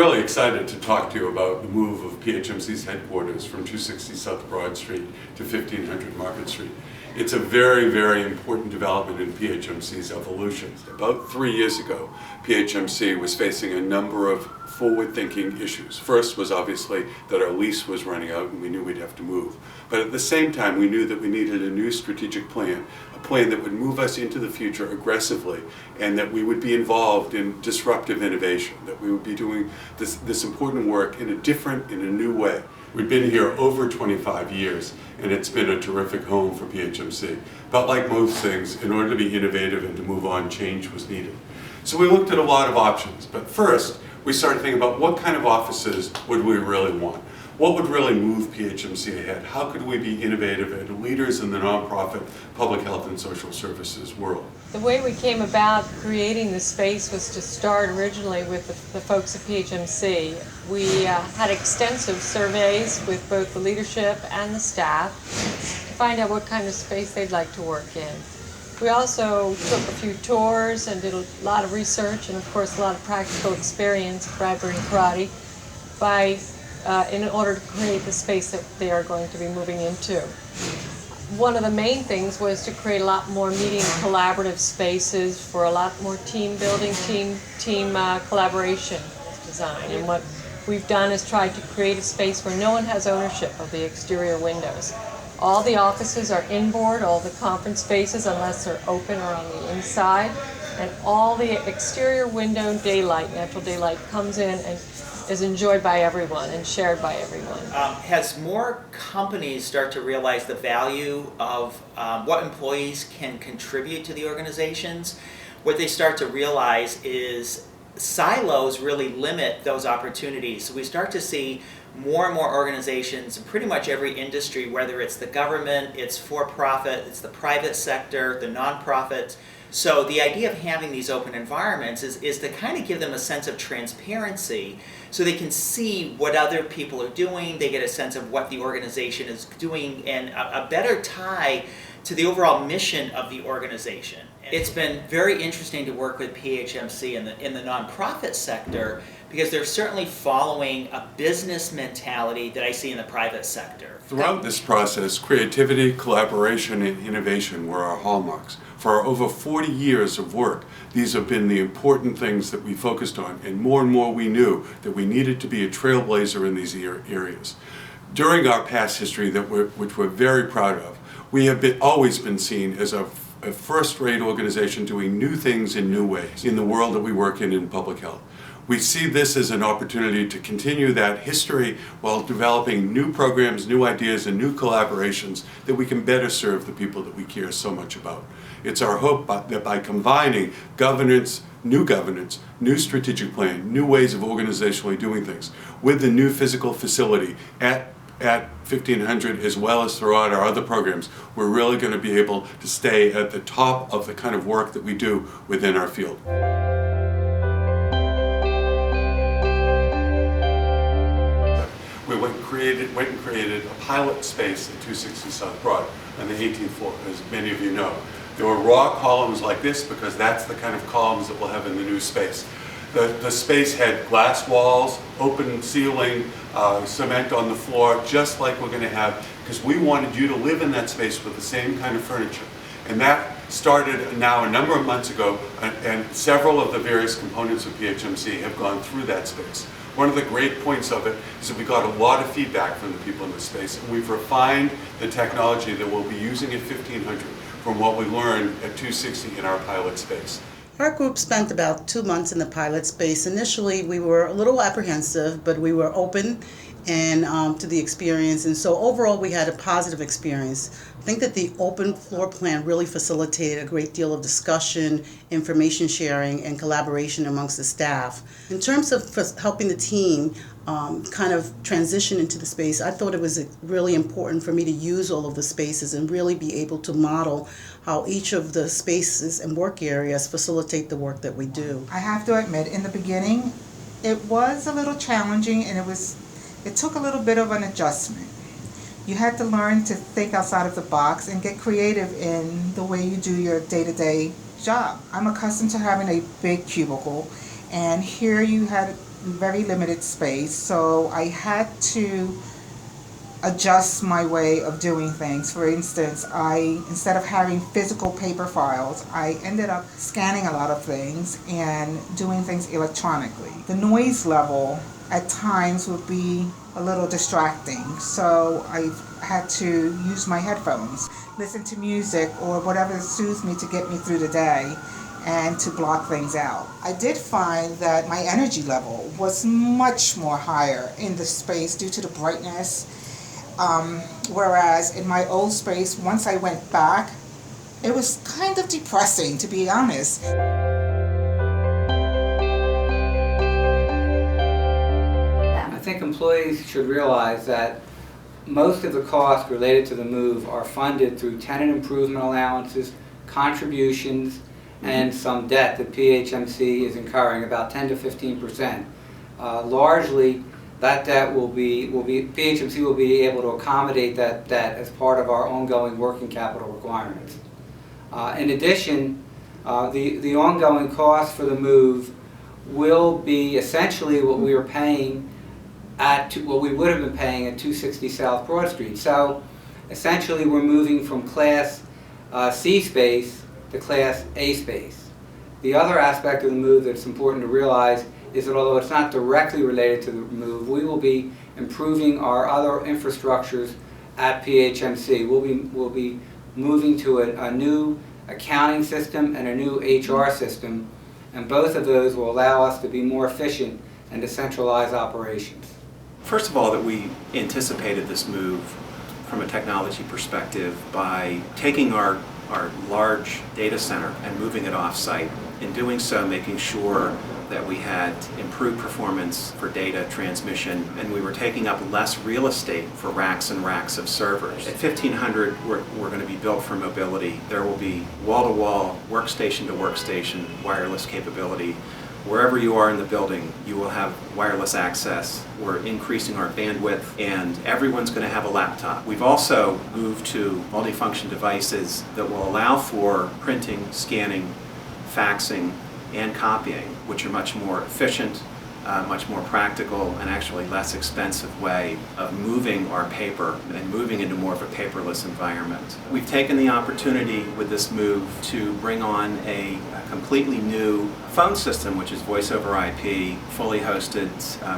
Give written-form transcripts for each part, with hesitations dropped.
really excited to talk to you about the move of PHMC's headquarters from 260 South Broad Street to 1500 Market Street. It's a very, very important development in PHMC's evolution. About 3 years ago, PHMC was facing a number of forward-thinking issues. First was obviously that our lease was running out and we knew we'd have to move. But at the same time, we knew that we needed a new strategic plan, a plan that would move us into the future aggressively, and that we would be involved in disruptive innovation, that we would be doing this important work in a new way. We've been here over 25 years, and it's been a terrific home for PHMC. But like most things, in order to be innovative and to move on, change was needed. So we looked at a lot of options, but first, we started thinking about what kind of offices would we really want? What would really move PHMC ahead? How could we be innovative and leaders in the nonprofit public health and social services world? The way we came about creating the space was to start originally with the folks at PHMC. We had extensive surveys with both the leadership and the staff to find out what kind of space they'd like to work in. We also took a few tours and did a lot of research and, of course, a lot of practical experience at Bradbury and Karate in order to create the space that they are going to be moving into. One of the main things was to create a lot more meeting collaborative spaces for a lot more team building, team collaboration design. And what we've done is tried to create a space where no one has ownership of the exterior windows. All the offices are inboard, all the conference spaces, unless they're open or on the inside, and all the exterior window daylight, natural daylight, comes in and is enjoyed by everyone and shared by everyone. As more companies start to realize the value of what employees can contribute to the organizations, what they start to realize is silos really limit those opportunities. So we start to see more and more organizations in pretty much every industry, whether it's the government, it's for-profit, it's the private sector, the nonprofits. So the idea of having these open environments is to kind of give them a sense of transparency so they can see what other people are doing, they get a sense of what the organization is doing, and a better tie to the overall mission of the organization. It's been very interesting to work with PHMC in the nonprofit sector because they're certainly following a business mentality that I see in the private sector. Throughout this process, creativity, collaboration, and innovation were our hallmarks. For our over 40 years of work, these have been the important things that we focused on, and more we knew that we needed to be a trailblazer in these areas. During our past history, which we're very proud of, we have always been seen as a first-rate organization doing new things in new ways in the world that we work in public health. We see this as an opportunity to continue that history while developing new programs, new ideas, and new collaborations that we can better serve the people that we care so much about. It's our hope that by combining governance, new strategic plan, new ways of organizationally doing things with the new physical facility at 1500 as well as throughout our other programs, we're really going to be able to stay at the top of the kind of work that we do within our field. We went and created a pilot space at 260 South Broad on the 18th floor, as many of you know. There were raw columns like this because that's the kind of columns that we'll have in the new space. The space had glass walls, open ceiling, cement on the floor, just like we're going to have, because we wanted you to live in that space with the same kind of furniture. And that started now a number of months ago, and several of the various components of PHMC have gone through that space. One of the great points of it is that we got a lot of feedback from the people in the space, and we've refined the technology that we'll be using at 1500 from what we learned at 260 in our pilot space. Our group spent about 2 months in the pilot space. Initially, we were a little apprehensive, but we were open to the experience, and so overall we had a positive experience. I think that the open floor plan really facilitated a great deal of discussion, information sharing, and collaboration amongst the staff. In terms of helping the team kind of transition into the space, I thought it was really important for me to use all of the spaces and really be able to model how each of the spaces and work areas facilitate the work that we do. I have to admit, in the beginning, it was a little challenging, and it took a little bit of an adjustment. You had to learn to think outside of the box and get creative in the way you do your day-to-day job. I'm accustomed to having a big cubicle, and here you had very limited space, so I had to adjust my way of doing things. For instance, instead of having physical paper files, I ended up scanning a lot of things and doing things electronically. The noise level at times would be a little distracting, so I had to use my headphones, listen to music or whatever soothes me to get me through the day and to block things out. I did find that my energy level was much more higher in the space due to the brightness. Whereas in my old space, once I went back, it was kind of depressing, to be honest. I think employees should realize that most of the costs related to the move are funded through tenant improvement allowances, contributions, and some debt that PHMC is incurring, about 10 to 15%. Largely, that debt PHMC will be able to accommodate that debt as part of our ongoing working capital requirements. In addition, the ongoing cost for the move will be essentially what we are paying what we would have been paying at 260 South Broad Street. So essentially we're moving from Class C space to Class A space. The other aspect of the move that's important to realize is that although it's not directly related to the move, we will be improving our other infrastructures at PHMC. We'll be moving to a new accounting system and a new HR system, and both of those will allow us to be more efficient and to centralize operations. First of all, that we anticipated this move from a technology perspective by taking our large data center and moving it off-site. In doing so, making sure that we had improved performance for data transmission, and we were taking up less real estate for racks and racks of servers. At 1500, we're going to be built for mobility. There will be wall-to-wall, workstation-to-workstation wireless capability. Wherever you are in the building, you will have wireless access. We're increasing our bandwidth, and everyone's going to have a laptop. We've also moved to multifunction devices that will allow for printing, scanning, faxing, and copying, which are much more efficient, much more practical, and actually less expensive way of moving our paper and moving into more of a paperless environment. We've taken the opportunity with this move to bring on a completely new phone system, which is voice over IP, fully hosted,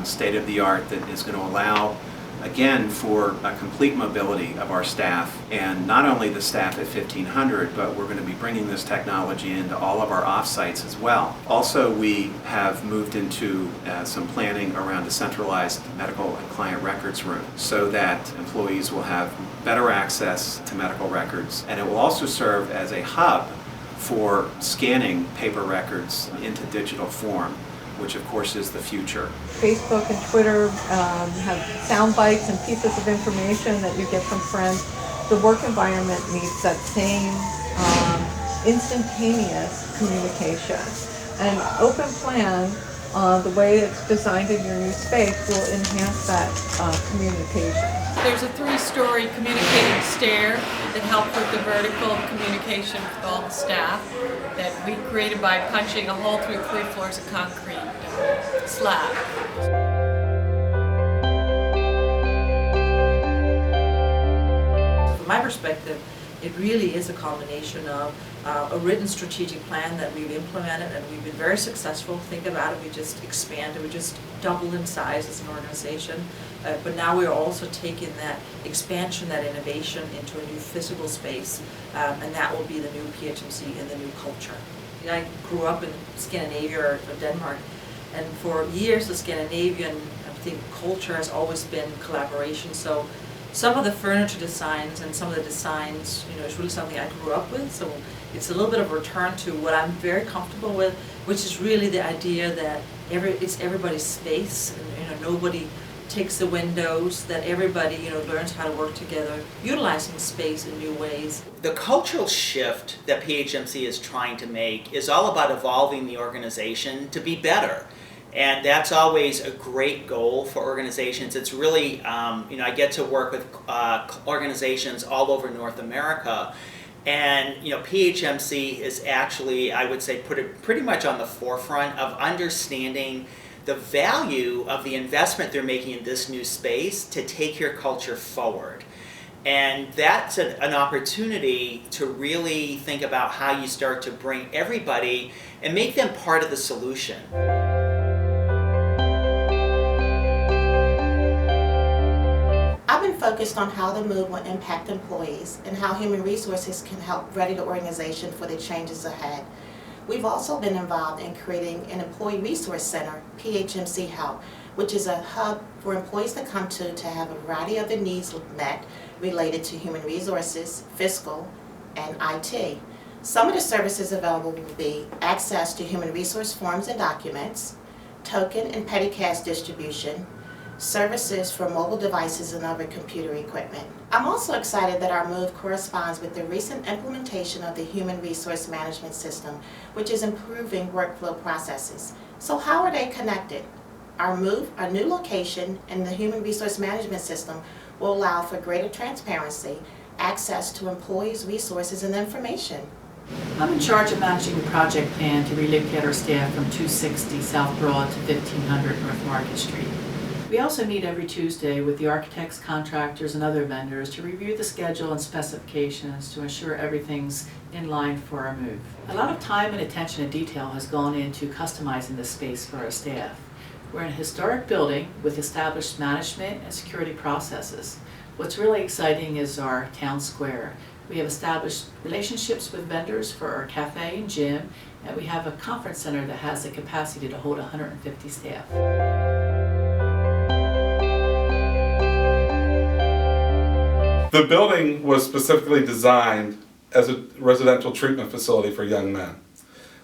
state-of-the-art, that is going to allow, again, for a complete mobility of our staff, and not only the staff at 1500, but we're going to be bringing this technology into all of our off-sites as well. Also, we have moved into some planning around a centralized medical and client records room so that employees will have better access to medical records, and it will also serve as a hub for scanning paper records into digital form, which of course is the future. Facebook and Twitter have sound bites and pieces of information that you get from friends. The work environment needs that same instantaneous communication. And Open Plan, the way it's designed in your new space, will enhance that communication. There's a 3-story communicating stair that helps with the vertical communication with all the staff that we created by punching a hole through 3 floors of concrete slab. From my perspective, it really is a combination of a written strategic plan that we've implemented, and we've been very successful. Think about it, we just expanded, we just doubled in size as an organization, but now we're also taking that expansion, that innovation into a new physical space, and that will be the new PHMC and the new culture. I grew up in Scandinavia or Denmark, and for years the Scandinavian, I think, culture has always been collaboration. So some of the furniture designs and some of the designs, is really something I grew up with. So it's a little bit of a return to what I'm very comfortable with, which is really the idea that it's everybody's space, and nobody takes the windows, that everybody learns how to work together, utilizing space in new ways. The cultural shift that PHMC is trying to make is all about evolving the organization to be better. And that's always a great goal for organizations. It's really, I get to work with organizations all over North America. And PHMC is actually, I would say, put it pretty much on the forefront of understanding the value of the investment they're making in this new space to take your culture forward. And that's an opportunity to really think about how you start to bring everybody and make them part of the solution. I've been focused on how the move will impact employees and how human resources can help ready the organization for the changes ahead. We've also been involved in creating an employee resource center, PHMC Help, which is a hub for employees to come to have a variety of their needs met related to human resources, fiscal, and IT. Some of the services available will be access to human resource forms and documents, token and petty cash distribution, services for mobile devices and other computer equipment. I'm also excited that our move corresponds with the recent implementation of the Human Resource Management System, which is improving workflow processes. So how are they connected? Our move, our new location, and the Human Resource Management System will allow for greater transparency, access to employees' resources and information. I'm in charge of managing the project plan to relocate our staff from 260 South Broad to 1500 North Market Street. We also meet every Tuesday with the architects, contractors, and other vendors to review the schedule and specifications to ensure everything's in line for our move. A lot of time and attention to detail has gone into customizing the space for our staff. We're in a historic building with established management and security processes. What's really exciting is our town square. We have established relationships with vendors for our cafe and gym, and we have a conference center that has the capacity to hold 150 staff. The building was specifically designed as a residential treatment facility for young men.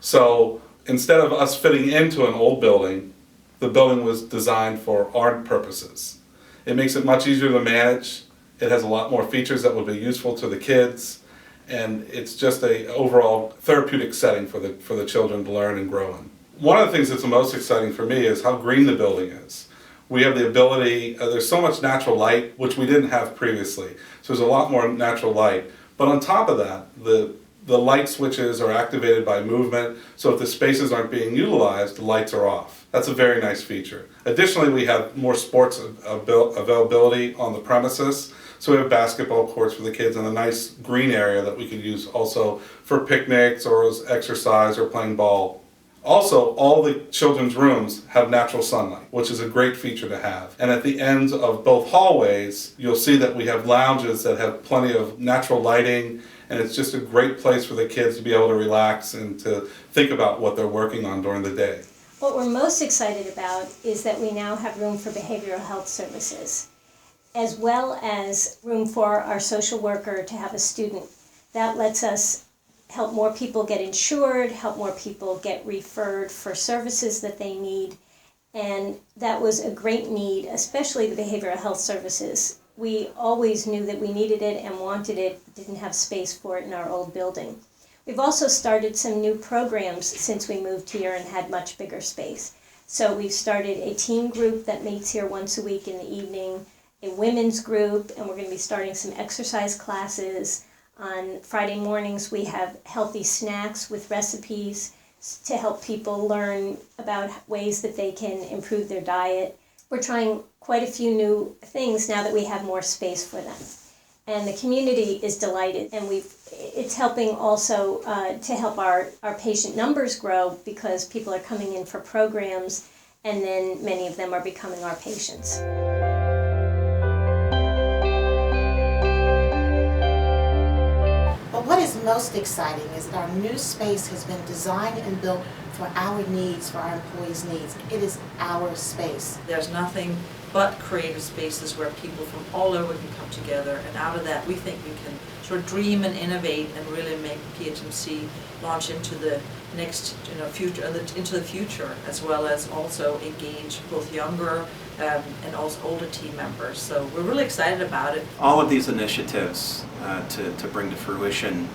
So instead of us fitting into an old building, the building was designed for our purposes. It makes it much easier to manage. It has a lot more features that would be useful to the kids, and it's just an overall therapeutic setting for the children to learn and grow in. One of the things that's the most exciting for me is how green the building is. We have the ability, there's so much natural light, which we didn't have previously. So there's a lot more natural light. But on top of that, the light switches are activated by movement, so if the spaces aren't being utilized, the lights are off. That's a very nice feature. Additionally, we have more sports availability on the premises. So we have basketball courts for the kids and a nice green area that we could use also for picnics or as exercise or playing ball. Also, all the children's rooms have natural sunlight, which is a great feature to have. And at the ends of both hallways, you'll see that we have lounges that have plenty of natural lighting, and it's just a great place for the kids to be able to relax and to think about what they're working on during the day. What we're most excited about is that we now have room for behavioral health services, as well as room for our social worker to have a student. That lets us help more people get insured, help more people get referred for services that they need. And that was a great need, especially the behavioral health services. We always knew that we needed it and wanted it, but didn't have space for it in our old building. We've also started some new programs since we moved here and had much bigger space. So we've started a teen group that meets here once a week in the evening, a women's group, and we're going to be starting some exercise classes. On Friday mornings, we have healthy snacks with recipes to help people learn about ways that they can improve their diet. We're trying quite a few new things now that we have more space for them. And the community is delighted, and it's helping also to help our patient numbers grow because people are coming in for programs, and then many of them are becoming our patients. But what is most exciting is that our new space has been designed and built for our needs, for our employees' needs. It is our space. There's nothing but creative spaces where people from all over can come together, and out of that we think we can sort of dream and innovate and really make PHMC launch into the next future, into the future, as well as also engage both younger and also older team members. So we're really excited about it. All of these initiatives to bring to fruition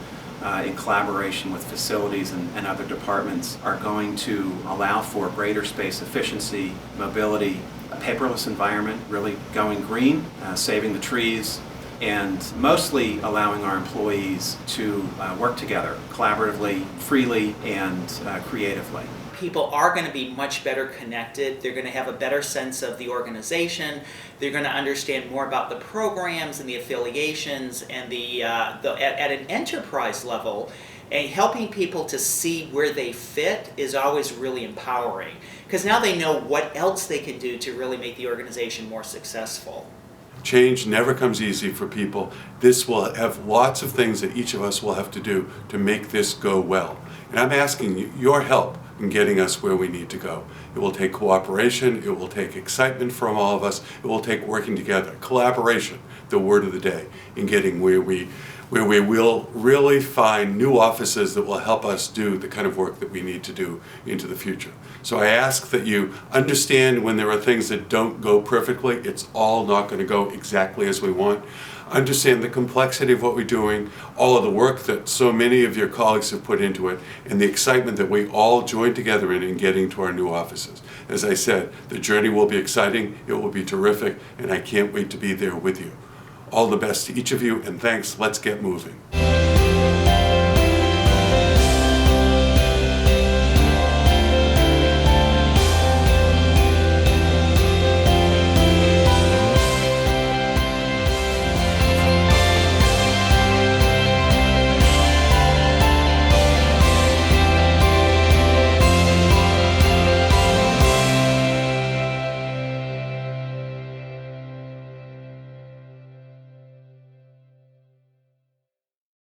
in collaboration with facilities and other departments are going to allow for greater space efficiency, mobility, a paperless environment, really going green, saving the trees, and mostly allowing our employees to work together collaboratively, freely, and creatively. people are going to be much better connected. They're going to have a better sense of the organization. They're going to understand more about the programs and the affiliations and at an enterprise level. And helping people to see where they fit is always really empowering, because now they know what else they can do to really make the organization more successful. Change never comes easy for people. This will have lots of things that each of us will have to do to make this go well. And I'm asking you, your help in getting us where we need to go. It will take cooperation, it will take excitement from all of us, it will take working together. Collaboration, the word of the day, in getting where we will really find new offices that will help us do the kind of work that we need to do into the future. So I ask that you understand when there are things that don't go perfectly, it's all not going to go exactly as we want. Understand the complexity of what we're doing, all of the work that so many of your colleagues have put into it, and the excitement that we all join together in getting to our new offices. As I said, the journey will be exciting, it will be terrific, and I can't wait to be there with you. All the best to each of you, and thanks. Let's get moving.